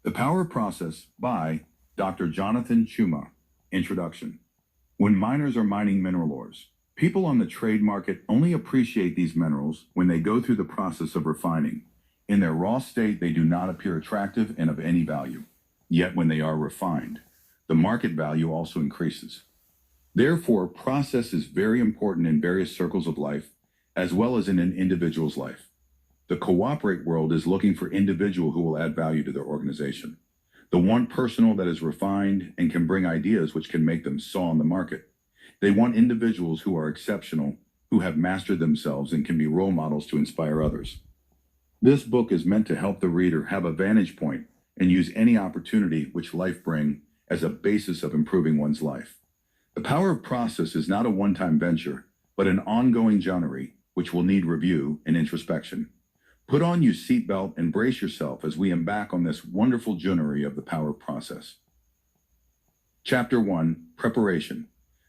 The Power Process by Dr. Jonathan Chuma. Introduction. When miners are mining mineral ores, people on the trade market only appreciate these minerals when they go through the process of refining. In their raw state, they do not appear attractive and of any value. Yet when they are refined, the market value also increases. Therefore, process is very important in various circles of life, as well as in an individual's life. The cooperate world is looking for individual who will add value to their organization. The want personal that is refined and can bring ideas which can make them saw in the market. They want individuals who are exceptional, who have mastered themselves and can be role models to inspire others. This book is meant to help the reader have a vantage point and use any opportunity which life brings as a basis of improving one's life. The power of process is not a one-time venture, but an ongoing journey which will need review and introspection. Put on your seatbelt and brace yourself as we embark on this wonderful journey of the power process. Chapter 1, Preparation.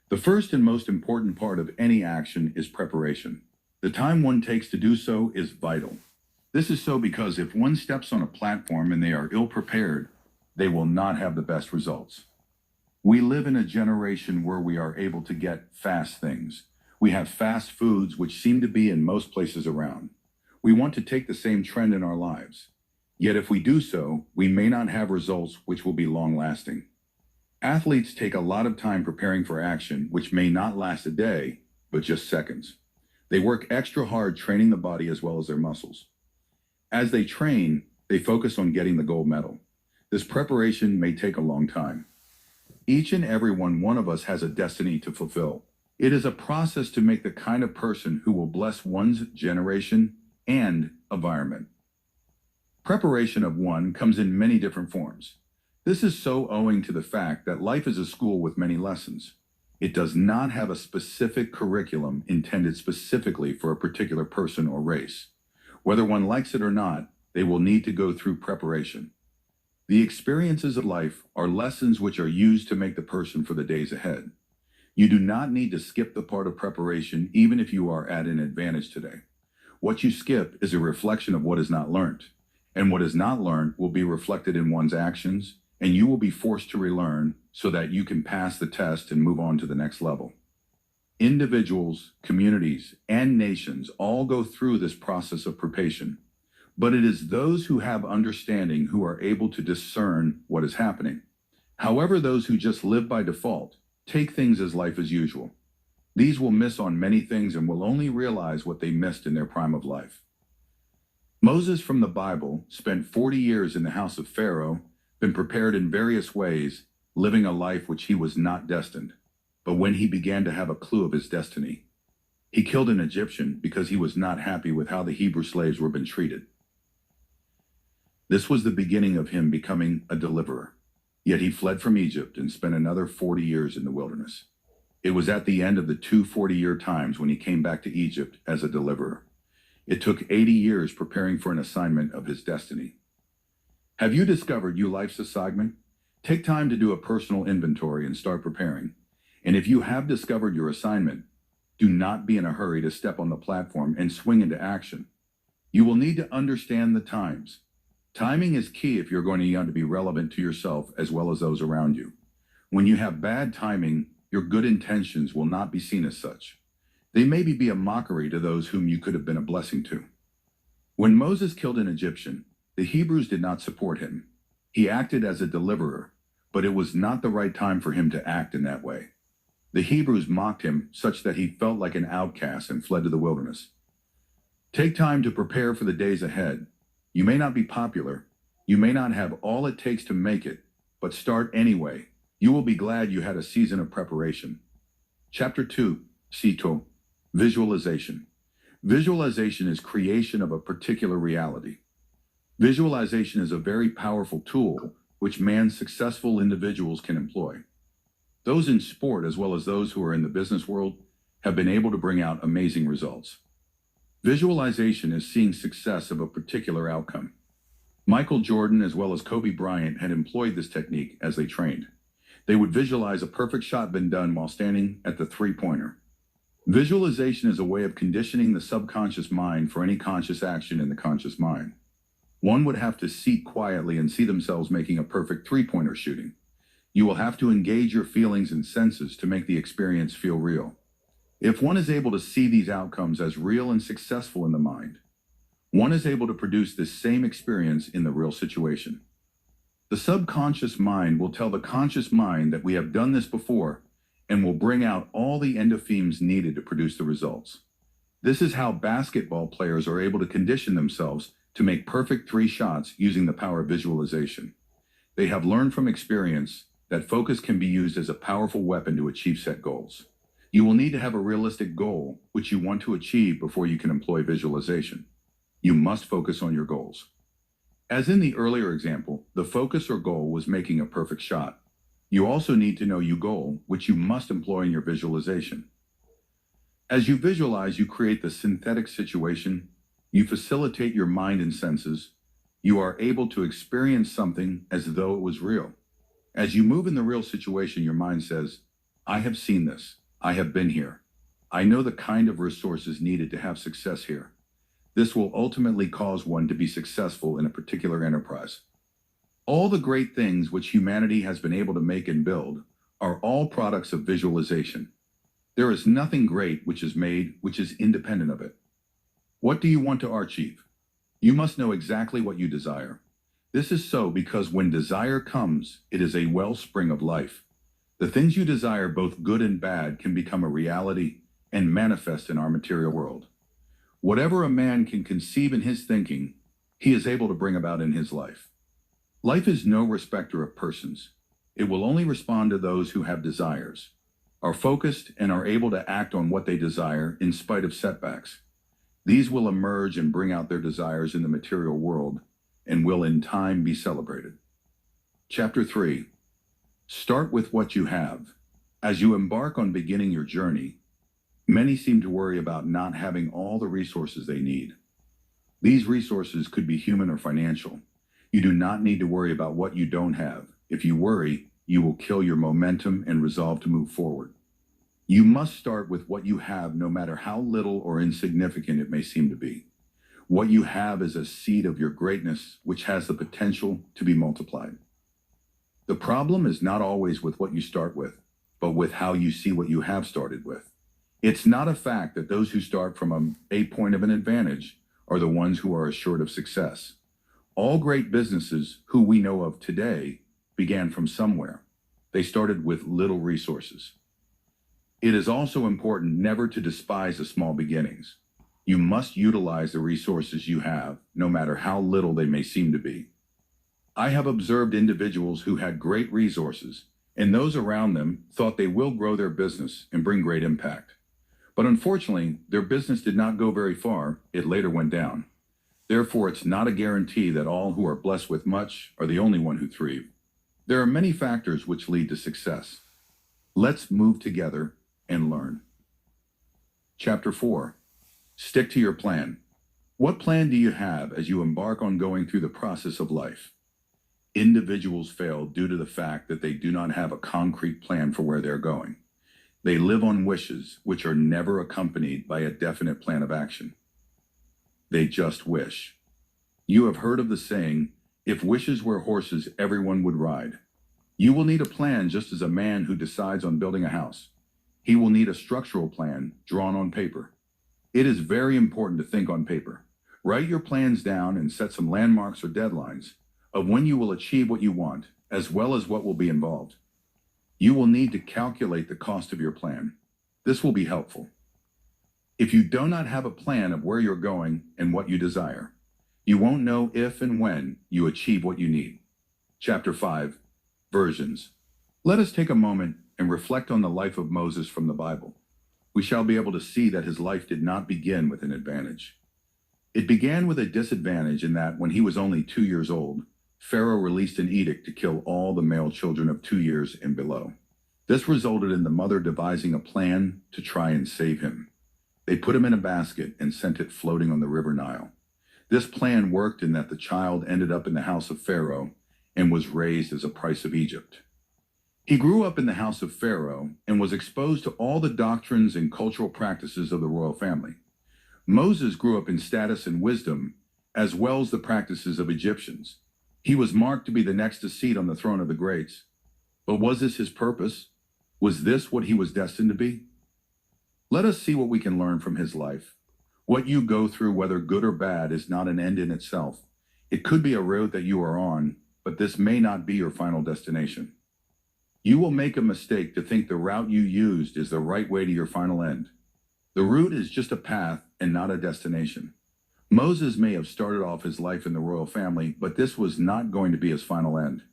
The first and most important part of any action is preparation. The time one takes to do so is vital. This is so because if one steps on a platform and they are ill-prepared, they will not have the best results. We live in a generation where we are able to get fast things. We have fast foods which seem to be in most places around. We want to take the same trend in our lives. Yet if we do so, we may not have results which will be long-lasting. Athletes take a lot of time preparing for action which may not last a day, but just seconds. They work extra hard training the body as well as their muscles. As they train, they focus on getting the gold medal. This preparation may take a long time. Each and every one of us has a destiny to fulfill. It is a process to make the kind of person who will bless one's generation and environment. Preparation of one comes in many different forms. This is so owing to the fact that life is a school with many lessons. It does not have a specific curriculum intended specifically for a particular person or race. Whether one likes it or not, they will need to go through preparation. The experiences of life are lessons which are used to make the person for the days ahead. You do not need to skip the part of preparation even if you are at an advantage today. What you skip is a reflection of what is not learned, and what is not learned will be reflected in one's actions, and you will be forced to relearn so that you can pass the test and move on to the next level. Individuals, communities, and nations all go through this process of preparation, but it is those who have understanding who are able to discern what is happening. However, those who just live by default take things as life as usual. These will miss on many things and will only realize what they missed in their prime of life. Moses from the Bible spent 40 years in the house of Pharaoh, been prepared in various ways, living a life which he was not destined. But when he began to have a clue of his destiny, he killed an Egyptian because he was not happy with how the Hebrew slaves were being treated. This was the beginning of him becoming a deliverer. Yet he fled from Egypt and spent another 40 years in the wilderness. It was at the end of the 2 40-year times when he came back to Egypt as a deliverer. It took 80 years preparing for an assignment of his destiny. Have you discovered your life's assignment? Take time to do a personal inventory and start preparing. And if you have discovered your assignment, do not be in a hurry to step on the platform and swing into action. You will need to understand the times. Timing is key if you're going to be relevant to yourself as well as those around you. When you have bad timing, your good intentions will not be seen as such. They maybe be a mockery to those whom you could have been a blessing to. When Moses killed an Egyptian, the Hebrews did not support him. He acted as a deliverer, but it was not the right time for him to act in that way. The Hebrews mocked him such that he felt like an outcast and fled to the wilderness. Take time to prepare for the days ahead. You may not be popular. You may not have all it takes to make it, but start anyway. You will be glad you had a season of preparation. Chapter 2, Sito, Visualization. Visualization is creation of a particular reality. Visualization is a very powerful tool which successful individuals can employ. Those in sport as well as those who are in the business world have been able to bring out amazing results. Visualization is seeing success of a particular outcome. Michael Jordan as well as Kobe Bryant had employed this technique as they trained. They would visualize a perfect shot been done while standing at the three-pointer. Visualization is a way of conditioning the subconscious mind for any conscious action in the conscious mind. One would have to seat quietly and see themselves making a perfect three-pointer shooting. You will have to engage your feelings and senses to make the experience feel real. If one is able to see these outcomes as real and successful in the mind, one is able to produce this same experience in the real situation. The subconscious mind will tell the conscious mind that we have done this before and will bring out all the endorphins needed to produce the results. This is how basketball players are able to condition themselves to make perfect three shots using the power of visualization. They have learned from experience that focus can be used as a powerful weapon to achieve set goals. You will need to have a realistic goal which you want to achieve before you can employ visualization. You must focus on your goals. As in the earlier example, the focus or goal was making a perfect shot. You also need to know your goal, which you must employ in your visualization. As you visualize, you create the synthetic situation, you facilitate your mind and senses, you are able to experience something as though it was real. As you move in the real situation, your mind says, I have seen this, I have been here. I know the kind of resources needed to have success here. This will ultimately cause one to be successful in a particular enterprise. All the great things which humanity has been able to make and build are all products of visualization. There is nothing great which is made which is independent of it. What do you want to achieve? You must know exactly what you desire. This is so because when desire comes, it is a wellspring of life. The things you desire, both good and bad, can become a reality and manifest in our material world. Whatever a man can conceive in his thinking, he is able to bring about in his life. Life is no respecter of persons. It will only respond to those who have desires, are focused, and are able to act on what they desire in spite of setbacks. These will emerge and bring out their desires in the material world and will in time be celebrated. Chapter 3. Start with what you have. As you embark on beginning your journey, many seem to worry about not having all the resources they need. These resources could be human or financial. You do not need to worry about what you don't have. If you worry, you will kill your momentum and resolve to move forward. You must start with what you have, no matter how little or insignificant it may seem to be. What you have is a seed of your greatness, which has the potential to be multiplied. The problem is not always with what you start with, but with how you see what you have started with. It's not a fact that those who start from a point of an advantage are the ones who are assured of success. All great businesses who we know of today began from somewhere. They started with little resources. It is also important never to despise the small beginnings. You must utilize the resources you have, no matter how little they may seem to be. I have observed individuals who had great resources, and those around them thought they will grow their business and bring great impact. But unfortunately, their business did not go very far. It later went down. Therefore, it's not a guarantee that all who are blessed with much are the only one who thrive. There are many factors which lead to success. Let's move together and learn. Chapter 4. Stick to your plan. What plan do you have as you embark on going through the process of life? Individuals fail due to the fact that they do not have a concrete plan for where they're going. They live on wishes, which are never accompanied by a definite plan of action. They just wish. You have heard of the saying, if wishes were horses, everyone would ride. You will need a plan just as a man who decides on building a house. He will need a structural plan drawn on paper. It is very important to think on paper. Write your plans down and set some landmarks or deadlines of when you will achieve what you want, as well as what will be involved. You will need to calculate the cost of your plan. This will be helpful. If you do not have a plan of where you're going and what you desire, you won't know if and when you achieve what you need. Chapter 5. Versions. Let us take a moment and reflect on the life of Moses from the Bible. We shall be able to see that his life did not begin with an advantage. It began with a disadvantage in that when he was only 2 years old, Pharaoh released an edict to kill all the male children of 2 years and below. This resulted in the mother devising a plan to try and save him. They put him in a basket and sent it floating on the river Nile. This plan worked in that the child ended up in the house of Pharaoh and was raised as a prince of Egypt. He grew up in the house of Pharaoh and was exposed to all the doctrines and cultural practices of the royal family. Moses grew up in status and wisdom as well as the practices of Egyptians. He was marked to be the next to seat on the throne of the greats. But was this his purpose? Was this what he was destined to be? Let us see what we can learn from his life. What you go through, whether good or bad, is not an end in itself. It could be a road that you are on, but this may not be your final destination. You will make a mistake to think the route you used is the right way to your final end. The route is just a path and not a destination. Moses may have started off his life in the royal family, but this was not going to be his final end.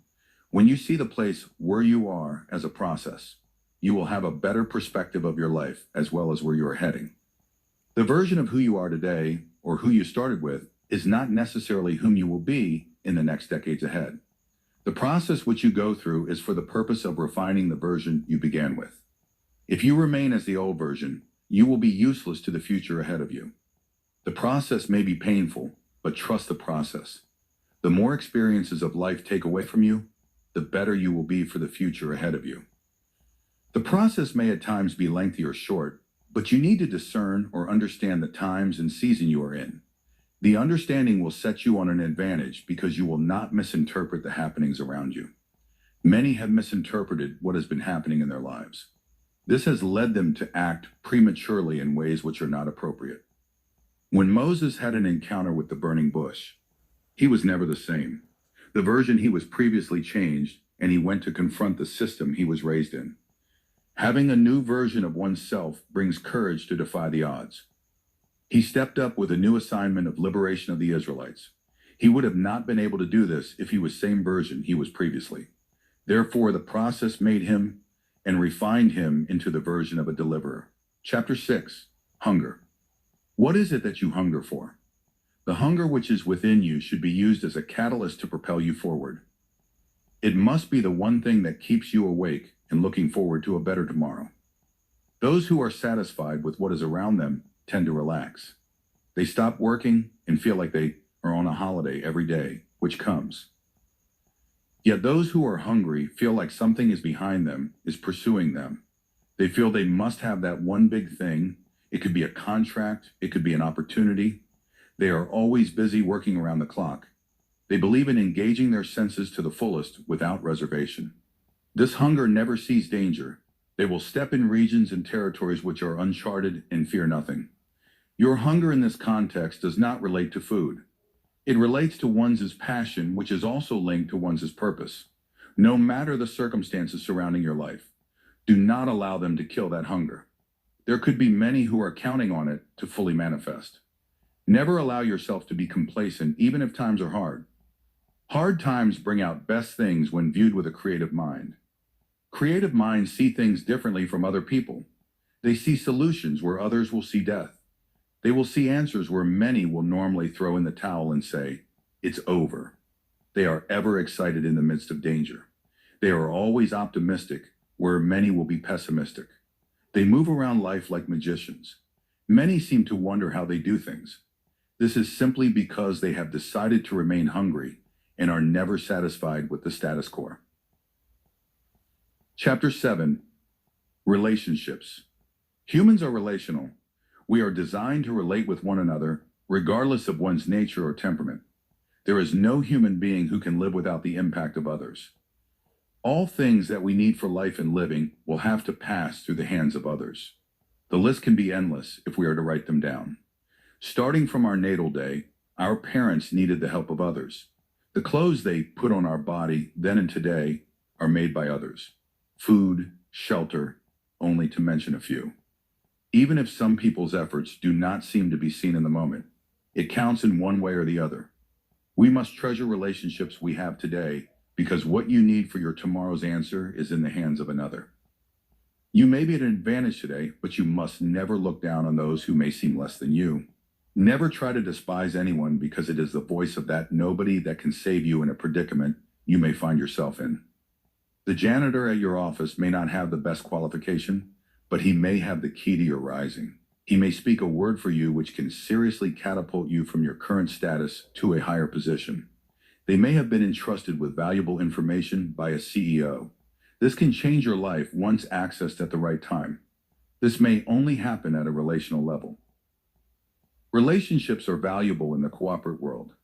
When you see the place where you are as a process, you will have a better perspective of your life as well as where you are heading. The version of who you are today, or who you started with, is not necessarily whom you will be in the next decades ahead. The process which you go through is for the purpose of refining the version you began with. If you remain as the old version, you will be useless to the future ahead of you. The process may be painful, but trust the process. The more experiences of life take away from you, the better you will be for the future ahead of you. The process may at times be lengthy or short, but you need to discern or understand the times and season you are in. The understanding will set you on an advantage because you will not misinterpret the happenings around you. Many have misinterpreted what has been happening in their lives. This has led them to act prematurely in ways which are not appropriate. When Moses had an encounter with the burning bush, he was never the same. The version he was previously changed, and he went to confront the system he was raised in. Having a new version of oneself brings courage to defy the odds. He stepped up with a new assignment of liberation of the Israelites. He would have not been able to do this if he was the same version he was previously. Therefore, the process made him and refined him into the version of a deliverer. Chapter 6. Hunger. What is it that you hunger for? The hunger which is within you should be used as a catalyst to propel you forward. It must be the one thing that keeps you awake and looking forward to a better tomorrow. Those who are satisfied with what is around them tend to relax. They stop working and feel like they are on a holiday every day, which comes. Yet those who are hungry feel like something is behind them, is pursuing them. They feel they must have that one big thing. It could be a contract, it could be an opportunity. They are always busy working around the clock. They believe in engaging their senses to the fullest without reservation. This hunger never sees danger. They will step in regions and territories which are uncharted and fear nothing. Your hunger in this context does not relate to food. It relates to one's passion, which is also linked to one's purpose. No matter the circumstances surrounding your life, do not allow them to kill that hunger. There could be many who are counting on it to fully manifest. Never allow yourself to be complacent, even if times are hard. Hard times bring out best things when viewed with a creative mind. Creative minds see things differently from other people. They see solutions where others will see death. They will see answers where many will normally throw in the towel and say, "It's over." They are ever excited in the midst of danger. They are always optimistic where many will be pessimistic. They move around life like magicians. Many seem to wonder how they do things. This is simply because they have decided to remain hungry and are never satisfied with the status quo. Chapter 7. Relationships. Humans are relational. We are designed to relate with one another, regardless of one's nature or temperament. There is no human being who can live without the impact of others. All things that we need for life and living will have to pass through the hands of others. The list can be endless if we are to write them down. Starting from our natal day, our parents needed the help of others. The clothes they put on our body then and today are made by others. Food, shelter, only to mention a few. Even if some people's efforts do not seem to be seen in the moment, it counts in one way or the other. We must treasure relationships we have today because what you need for your tomorrow's answer is in the hands of another. You may be at an advantage today, but you must never look down on those who may seem less than you. Never try to despise anyone because it is the voice of that nobody that can save you in a predicament you may find yourself in. The janitor at your office may not have the best qualification, but he may have the key to your rising. He may speak a word for you which can seriously catapult you from your current status to a higher position. They may have been entrusted with valuable information by a CEO. This can change your life once accessed at the right time. This may only happen at a relational level. Relationships are valuable in the corporate world.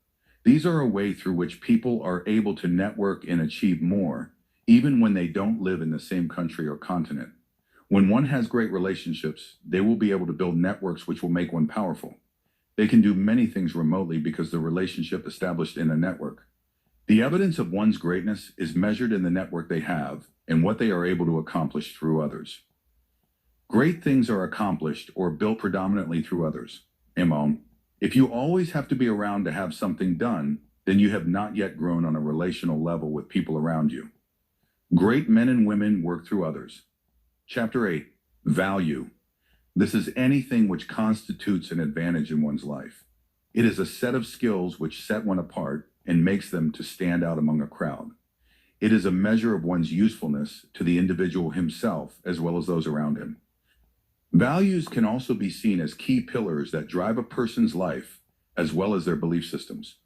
These are a way through which people are able to network and achieve more, even when they don't live in the same country or continent. When one has great relationships, they will be able to build networks which will make one powerful. They can do many things remotely because the relationship established in a network. The evidence of one's greatness is measured in the network they have and what they are able to accomplish through others. Great things are accomplished or built predominantly through others. Imam, if you always have to be around to have something done, then you have not yet grown on a relational level with people around you. Great men and women work through others. Chapter 8, Value. This is anything which constitutes an advantage in one's life. It is a set of skills which set one apart and makes them to stand out among a crowd. It is a measure of one's usefulness to the individual himself as well as those around him. Values can also be seen as key pillars that drive a person's life as well as their belief systems.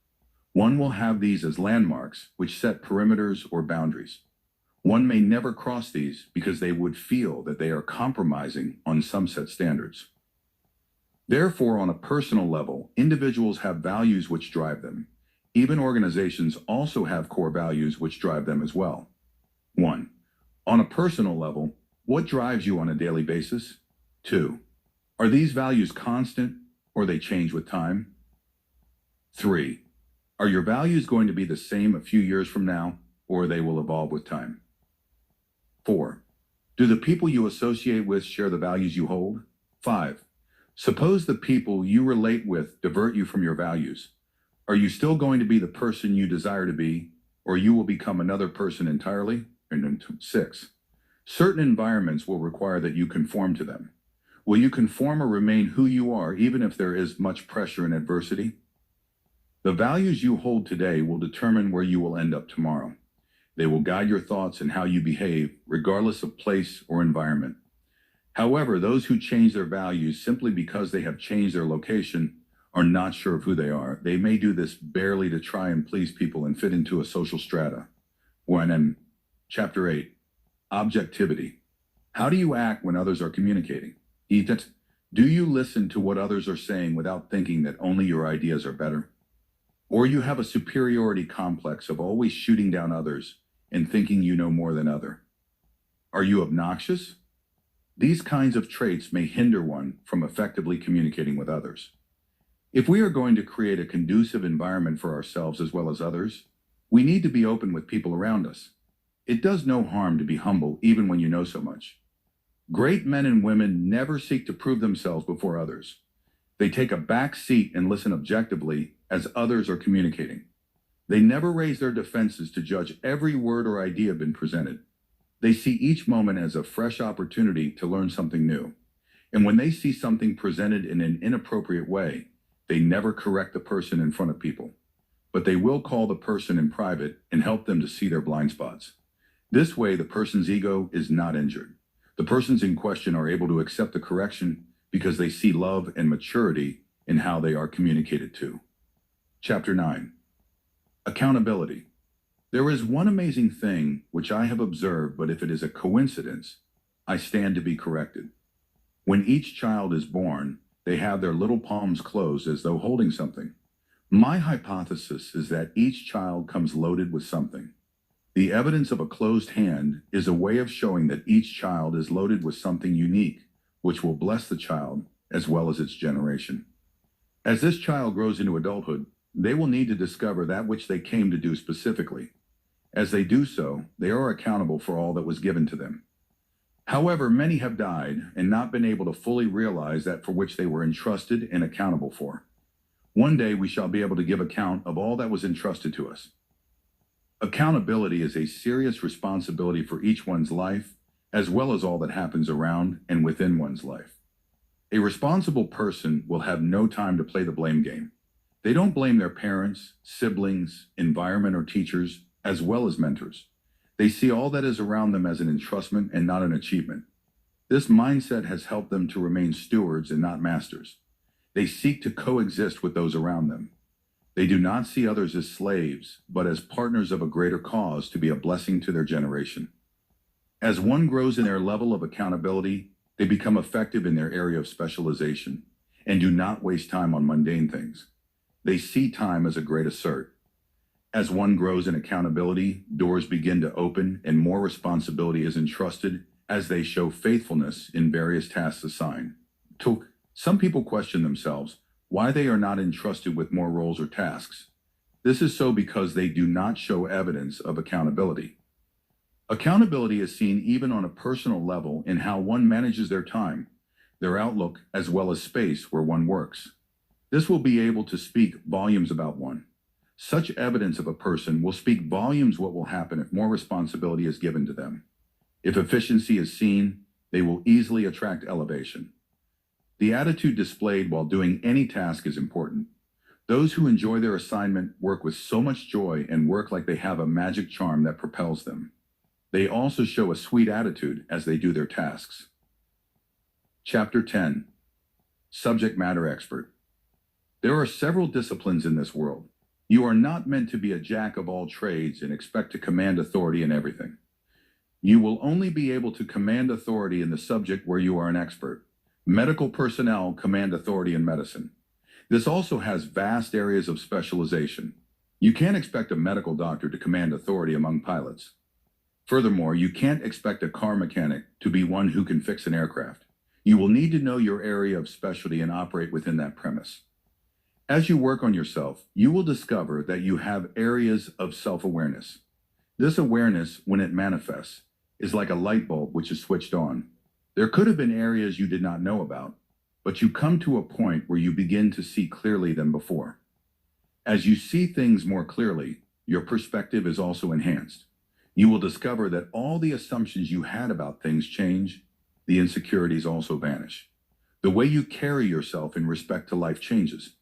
One will have these as landmarks which set perimeters or boundaries. One may never cross these because they would feel that they are compromising on some set standards. Therefore, on a personal level, individuals have values which drive them. Even organizations also have core values which drive them as well. 1. On a personal level, what drives you on a daily basis? 2. Are these values constant or they change with time? 3. Are your values going to be the same a few years from now or they will evolve with time? 4. Do the people you associate with share the values you hold? 5. Suppose the people you relate with divert you from your values. Are you still going to be the person you desire to be, or you will become another person entirely? And 6. Certain environments will require that you conform to them. Will you conform or remain who you are even if there is much pressure and adversity? The values you hold today will determine where you will end up tomorrow. They will guide your thoughts and how you behave, regardless of place or environment. However, those who change their values simply because they have changed their location are not sure of who they are. They may do this barely to try and please people and fit into a social strata. Chapter 8, Objectivity. How do you act when others are communicating? Do you listen to what others are saying without thinking that only your ideas are better? Or you have a superiority complex of always shooting down others and thinking you know more than others? Are you obnoxious? These kinds of traits may hinder one from effectively communicating with others. If we are going to create a conducive environment for ourselves as well as others, we need to be open with people around us. It does no harm to be humble even when you know so much. Great men and women never seek to prove themselves before others. They take a back seat and listen objectively as others are communicating. They never raise their defenses to judge every word or idea been presented. They see each moment as a fresh opportunity to learn something new. And when they see something presented in an inappropriate way, they never correct the person in front of people, but they will call the person in private and help them to see their blind spots. This way, the person's ego is not injured. The persons in question are able to accept the correction because they see love and maturity in how they are communicated to. Chapter 9, Accountability. There is one amazing thing which I have observed, but if it is a coincidence, I stand to be corrected. When each child is born, they have their little palms closed as though holding something. My hypothesis is that each child comes loaded with something. The evidence of a closed hand is a way of showing that each child is loaded with something unique, which will bless the child as well as its generation. As this child grows into adulthood, they will need to discover that which they came to do specifically. As they do so, they are accountable for all that was given to them. However, many have died and not been able to fully realize that for which they were entrusted and accountable for. One day we shall be able to give account of all that was entrusted to us. Accountability is a serious responsibility for each one's life, as well as all that happens around and within one's life. A responsible person will have no time to play the blame game. They don't blame their parents, siblings, environment, or teachers, as well as mentors. They see all that is around them as an entrustment and not an achievement. This mindset has helped them to remain stewards and not masters. They seek to coexist with those around them. They do not see others as slaves, but as partners of a greater cause to be a blessing to their generation. As one grows in their level of accountability, they become effective in their area of specialization. and do not waste time on mundane things. They see time as a great assert. As one grows in accountability, doors begin to open and more responsibility is entrusted as they show faithfulness in various tasks assigned. Some people question themselves why they are not entrusted with more roles or tasks. This is so because they do not show evidence of accountability. Accountability is seen even on a personal level in how one manages their time, their outlook, as well as space where one works. This will be able to speak volumes about one. Such evidence of a person will speak volumes what will happen if more responsibility is given to them. If efficiency is seen, they will easily attract elevation. The attitude displayed while doing any task is important. Those who enjoy their assignment work with so much joy and work like they have a magic charm that propels them. They also show a sweet attitude as they do their tasks. Chapter 10. Subject Matter Expert. There are several disciplines in this world. You are not meant to be a jack of all trades and expect to command authority in everything. You will only be able to command authority in the subject where you are an expert. Medical personnel command authority in medicine. This also has vast areas of specialization. You can't expect a medical doctor to command authority among pilots. Furthermore, you can't expect a car mechanic to be one who can fix an aircraft. You will need to know your area of specialty and operate within that premise. As you work on yourself, you will discover that you have areas of self-awareness. This awareness, when it manifests, is like a light bulb which is switched on. There could have been areas you did not know about, but you come to a point where you begin to see clearly than before. As you see things more clearly, your perspective is also enhanced. You will discover that all the assumptions you had about things change, the insecurities also vanish. The way you carry yourself in respect to life changes.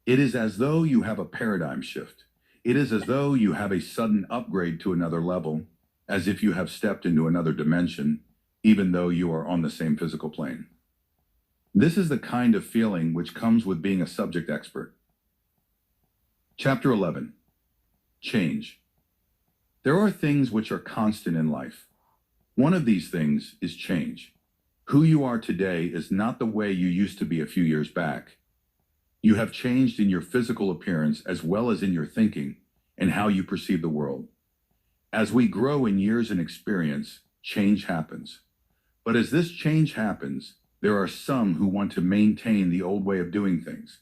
It is as though you have a paradigm shift. It is as though you have a sudden upgrade to another level, as if you have stepped into another dimension, even though you are on the same physical plane. This is the kind of feeling which comes with being a subject expert. Chapter 11. Change. There are things which are constant in life. One of these things is change. Who you are today is not the way you used to be a few years back. You have changed in your physical appearance as well as in your thinking and how you perceive the world. As we grow in years and experience, change happens. But as this change happens, there are some who want to maintain the old way of doing things.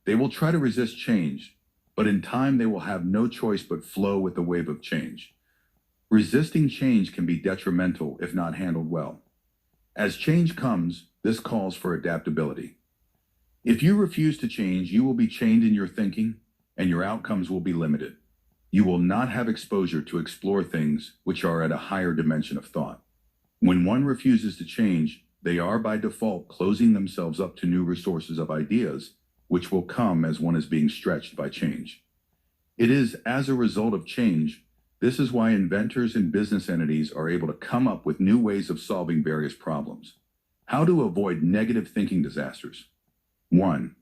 They will try to resist change, but in time they will have no choice but flow with the wave of change. Resisting change can be detrimental if not handled well. As change comes, this calls for adaptability. If you refuse to change, you will be chained in your thinking, and your outcomes will be limited. You will not have exposure to explore things which are at a higher dimension of thought. When one refuses to change, they are by default closing themselves up to new resources of ideas, which will come as one is being stretched by change. It is as a result of change. This is why inventors and business entities are able to come up with new ways of solving various problems. How to avoid negative thinking disasters. 1.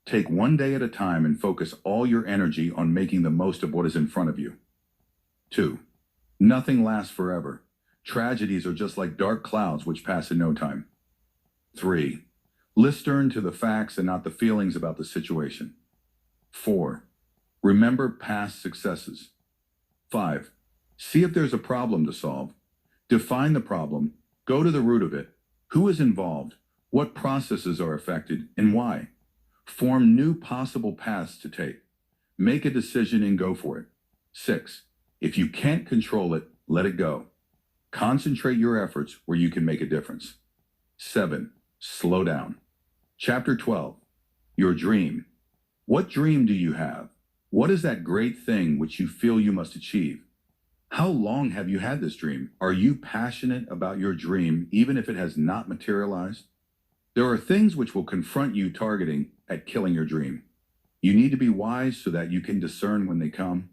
Take one day at a time and focus all your energy on making the most of what is in front of you. 2. Nothing lasts forever. Tragedies are just like dark clouds which pass in no time. 3. Listen to the facts and not the feelings about the situation. 4. Remember past successes. 5. See if there's a problem to solve. Define the problem. Go to the root of it. Who is involved? What processes are affected and why? Form new possible paths to take. Make a decision and go for it. 6. If you can't control it, let it go. Concentrate your efforts where you can make a difference. 7. Slow down. Chapter 12. Your dream. What dream do you have? What is that great thing which you feel you must achieve? How long have you had this dream? Are you passionate about your dream even if it has not materialized? There are things which will confront you targeting at killing your dream. You need to be wise so that you can discern when they come.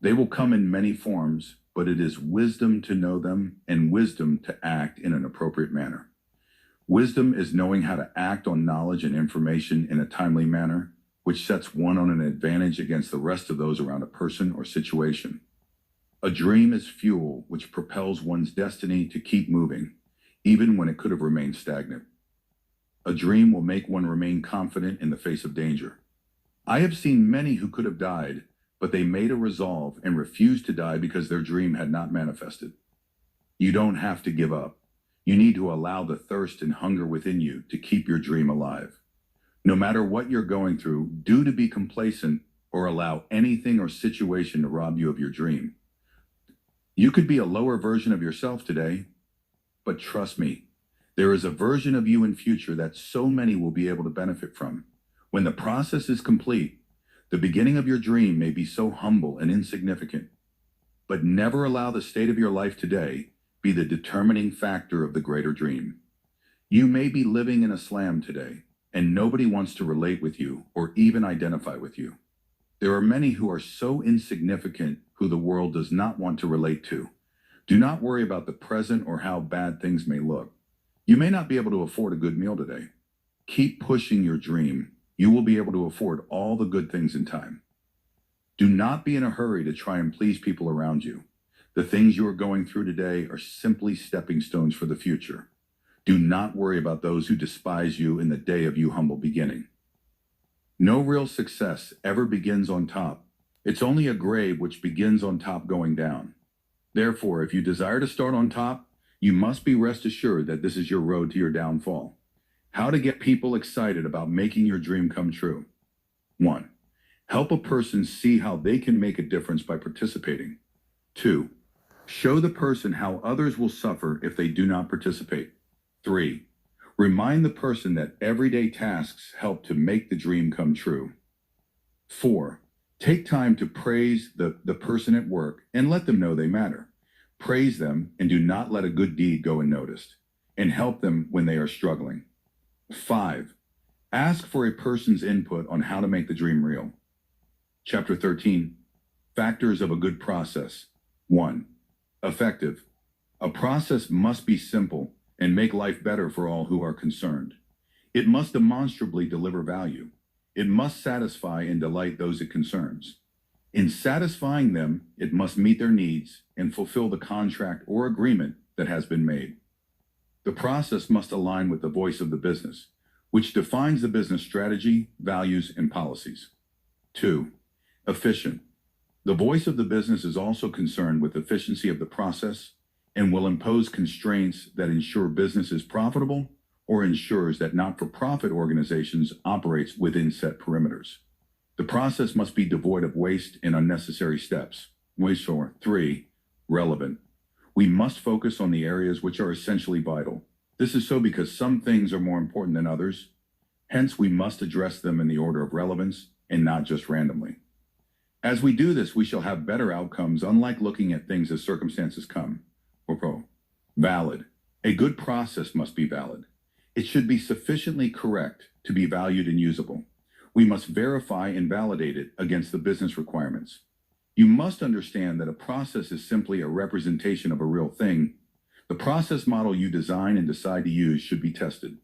They will come in many forms, but it is wisdom to know them and wisdom to act in an appropriate manner. Wisdom is knowing how to act on knowledge and information in a timely manner, which sets one on an advantage against the rest of those around a person or situation. A dream is fuel which propels one's destiny to keep moving, even when it could have remained stagnant. A dream will make one remain confident in the face of danger. I have seen many who could have died, but they made a resolve and refused to die because their dream had not manifested. You don't have to give up. You need to allow the thirst and hunger within you to keep your dream alive. No matter what you're going through, do to be complacent or allow anything or situation to rob you of your dream. You could be a lower version of yourself today, but trust me, there is a version of you in future that so many will be able to benefit from. When the process is complete, the beginning of your dream may be so humble and insignificant, but never allow the state of your life today be the determining factor of the greater dream. You may be living in a slum today, and nobody wants to relate with you or even identify with you. There are many who are so insignificant who the world does not want to relate to. Do not worry about the present or how bad things may look. You may not be able to afford a good meal today. Keep pushing your dream. You will be able to afford all the good things in time. Do not be in a hurry to try and please people around you. The things you are going through today are simply stepping stones for the future. Do not worry about those who despise you in the day of your humble beginning. No real success ever begins on top. It's only a grave which begins on top going down. Therefore, if you desire to start on top, you must be rest assured that this is your road to your downfall. How to get people excited about making your dream come true. 1. Help a person see how they can make a difference by participating. 2. Show the person how others will suffer if they do not participate. 3. Remind the person that everyday tasks help to make the dream come true. 4. Take time to praise the person at work and let them know they matter. Praise them and do not let a good deed go unnoticed, and help them when they are struggling. 5. Ask for a person's input on how to make the dream real. Chapter 13. Factors of a good process. 1. Effective. A process must be simple and make life better for all who are concerned. It must demonstrably deliver value. It must satisfy and delight those it concerns. In satisfying them, it must meet their needs and fulfill the contract or agreement that has been made. The process must align with the voice of the business, which defines the business strategy, values, and policies. 2. Efficient. The voice of the business is also concerned with efficiency of the process and will impose constraints that ensure business is profitable or ensures that not-for-profit organizations operates within set perimeters. The process must be devoid of waste and unnecessary steps. 3. Relevant. We must focus on the areas which are essentially vital. This is so because some things are more important than others. Hence, we must address them in the order of relevance and not just randomly. As we do this, we shall have better outcomes, unlike looking at things as circumstances come. Valid. A good process must be valid. It should be sufficiently correct to be valued and usable. We must verify and validate it against the business requirements. You must understand that a process is simply a representation of a real thing. The process model you design and decide to use should be tested.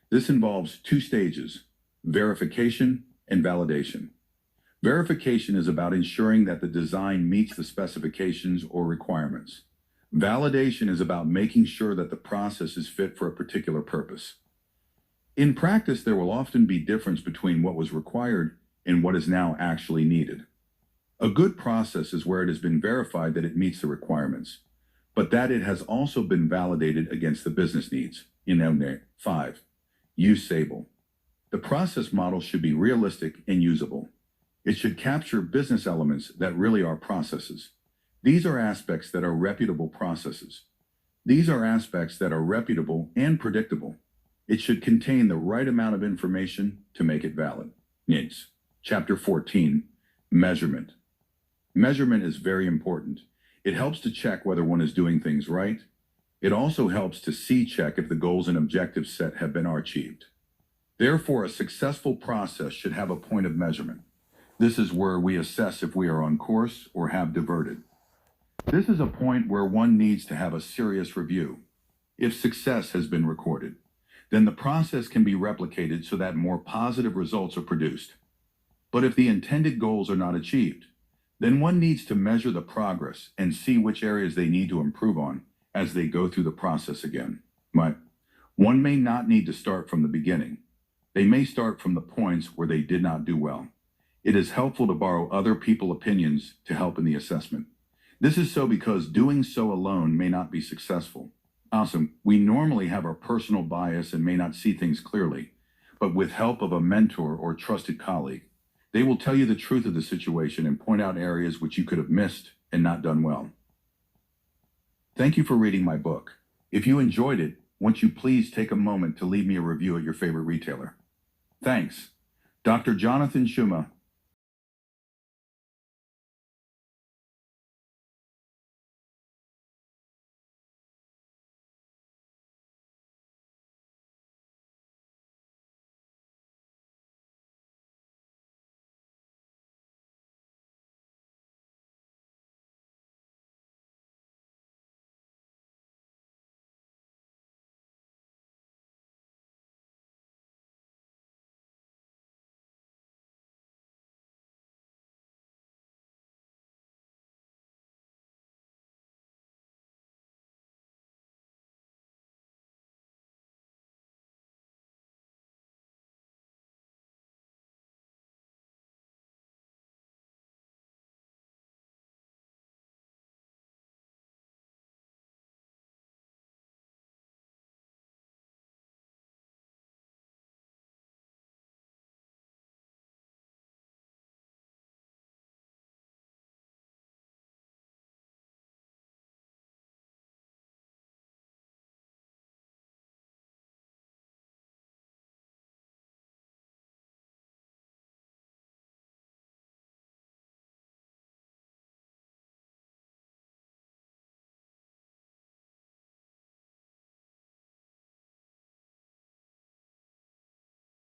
This involves 2 stages: verification and validation. Verification is about ensuring that the design meets the specifications or requirements. Validation is about making sure that the process is fit for a particular purpose. In practice, there will often be difference between what was required and what is now actually needed. A good process is where it has been verified that it meets the requirements, but that it has also been validated against the business needs. 5. Usable. The process model should be realistic and usable. It should capture business elements that really are processes. These are aspects that are reputable processes. These are aspects that are reputable and predictable. It should contain the right amount of information to make it valid. Needs. Chapter 14. Measurement. Measurement is very important. It helps to check whether one is doing things right. It also helps to check if the goals and objectives set have been achieved. Therefore, a successful process should have a point of measurement. This is where we assess if we are on course or have diverted. This is a point where one needs to have a serious review. If success has been recorded, then the process can be replicated so that more positive results are produced. But if the intended goals are not achieved, then one needs to measure the progress and see which areas they need to improve on as they go through the process again. One may not need to start from the beginning. They may start from the points where they did not do well. It is helpful to borrow other people's opinions to help in the assessment. This is so because doing so alone may not be successful. Awesome. We normally have our personal bias and may not see things clearly, but with help of a mentor or trusted colleague, they will tell you the truth of the situation and point out areas which you could have missed and not done well. Thank you for reading my book. If you enjoyed it, won't you please take a moment to leave me a review at your favorite retailer? Thanks. Dr. Jonathan Schuma,